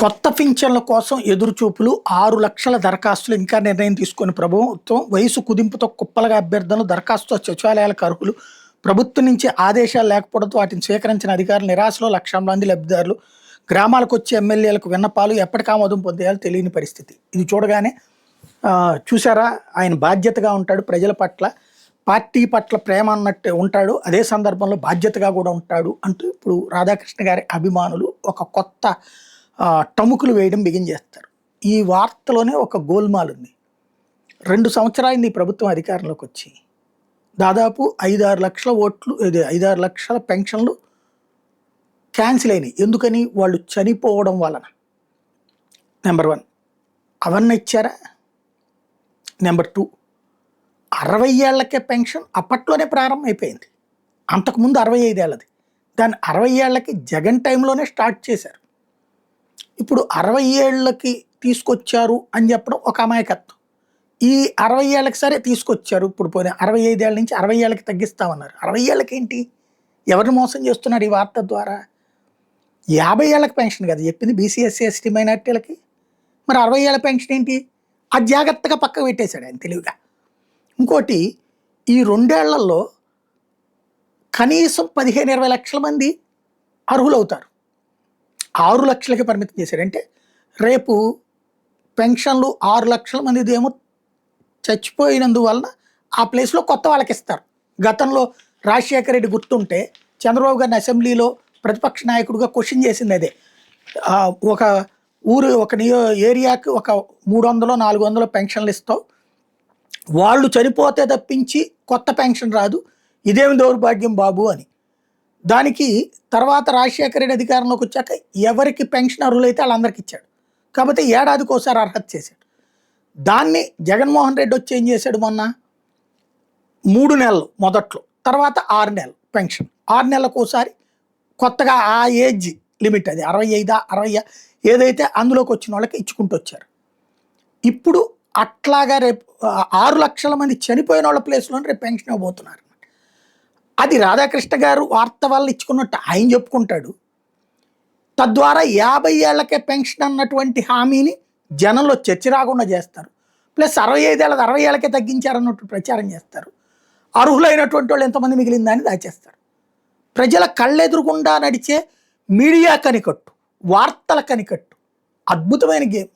కొత్త పింఛన్ల కోసం ఎదురుచూపులు 6,00,000 దరఖాస్తులు ఇంకా నిర్ణయం తీసుకుని ప్రభుత్వం వయసు కుదింపుతో కుప్పలుగా అభ్యర్థనలు దరఖాస్తు సచివాలయాలకు అర్హులు ప్రభుత్వం నుంచి ఆదేశాలు లేకపోవడంతో వాటిని స్వీకరించిన అధికారులు నిరాశలో 1,00,000 మంది లబ్ధిదారులు గ్రామాలకు వచ్చే ఎమ్మెల్యేలకు విన్నపాలు ఎప్పటికి ఆమోదం పొందేయాలో తెలియని పరిస్థితి. ఇది చూడగానే చూసారా, ఆయన బాధ్యతగా ఉంటాడు, ప్రజల పట్ల పార్టీ పట్ల ప్రేమ అన్నట్టు ఉంటాడు, అదే సందర్భంలో బాధ్యతగా కూడా ఉంటాడు అంటూ ఇప్పుడు రాధాకృష్ణ గారి అభిమానులు ఒక కొత్త టముకులు వేయడం బిగించేస్తారు. ఈ వార్తలోనే ఒక గోల్మాల్ ఉంది. 2 సంవత్సరాలు ఈ ప్రభుత్వం అధికారంలోకి వచ్చి దాదాపు 5-6 లక్షల ఓట్లు, 5-6 లక్షల పెన్షన్లు క్యాన్సిల్ అయినాయి. ఎందుకని? వాళ్ళు చనిపోవడం వలన. నెంబర్ 1 అవన్నీ ఇచ్చారా? నెంబర్ 2 60 ఏళ్లకే పెన్షన్ అప్పట్లోనే ప్రారంభం అయిపోయింది. అంతకుముందు 65 ఏళ్ళది. దాన్ని 60 ఏళ్ళకి జగన్ టైంలోనే స్టార్ట్ చేశారు. ఇప్పుడు 60 ఏళ్ళకి తీసుకొచ్చారు అని చెప్పడం ఒక అమాయకత్వం. ఈ 60 ఏళ్ళకి సరే తీసుకొచ్చారు, ఇప్పుడు పోయిన 65 ఏళ్ళ నుంచి 60 ఏళ్ళకి తగ్గిస్తామన్నారు. 60 ఏళ్ళకి ఏంటి? ఎవరిని మోసం చేస్తున్నారు ఈ వార్త ద్వారా? 50 ఏళ్ళకి పెన్షన్ కదా చెప్పింది బీసీ ఎస్సీ ఎస్టీ మైనార్టీలకి. మరి 60 ఏళ్ళ పెన్షన్ ఏంటి? అది జాగ్రత్తగా పక్కకు పెట్టేశాడు ఆయన తెలివిగా. ఇంకోటి, ఈ 2 ఏళ్లలో కనీసం 15-20 లక్షల మంది అర్హులవుతారు. 6 లక్షలకి పరిమితం చేశాడు. అంటే రేపు పెన్షన్లు 6 లక్షల మందిది ఏమో చచ్చిపోయినందువలన ఆ ప్లేస్లో కొత్త వాళ్ళకి ఇస్తారు. గతంలో రాజశేఖర రెడ్డి గుర్తుంటే చంద్రబాబు గారిని అసెంబ్లీలో ప్రతిపక్ష నాయకుడిగా క్వశ్చన్ చేసింది అదే. ఒక ఊరు, ఒక ఏరియాకి ఒక 300-400 పెన్షన్లు ఇస్తావు, వాళ్ళు చనిపోతే తప్పించి కొత్త పెన్షన్ రాదు, ఇదేమి దౌర్భాగ్యం బాబు అని. దానికి తర్వాత రాజశేఖర రెడ్డి అధికారంలోకి వచ్చాక ఎవరికి పెన్షన్ అర్హులైతే వాళ్ళందరికీ ఇచ్చాడు. కాబట్టి ఏడాదికి ఒకసారి అర్హత చేశాడు. దాన్ని జగన్మోహన్ రెడ్డి వచ్చి ఏం చేశాడు? మొన్న 3 నెలలు మొదట్లో, తర్వాత 6 నెలలు పెన్షన్, 6 నెలలకు ఒకసారి కొత్తగా ఆ ఏజ్ లిమిట్, అది 65-60 ఏదైతే అందులోకి వచ్చిన వాళ్ళకి ఇచ్చుకుంటూ వచ్చారు. ఇప్పుడు అట్లాగా రేపు 6 లక్షల మంది చనిపోయిన వాళ్ళ ప్లేస్లో రేపు పెన్షన్ ఇవ్వబోతున్నారు. అది రాధాకృష్ణ గారు వార్త వల్ల ఇచ్చుకున్నట్టు ఆయన చెప్పుకుంటాడు. తద్వారా 50 ఏళ్లకే పెన్షన్ అన్నటువంటి హామీని జనంలో చర్చ రాకుండా చేస్తారు. ప్లస్ 65 ఏళ్ళది 60 ఏళ్ళకే తగ్గించారన్నట్టు ప్రచారం చేస్తారు. అర్హులైనటువంటి వాళ్ళు ఎంతమంది మిగిలిందని దాచేస్తారు. ప్రజల కళ్ళెదురుగుండా నడిచే మీడియా కనికట్టు, వార్తల కనికట్టు, అద్భుతమైన గేమ్.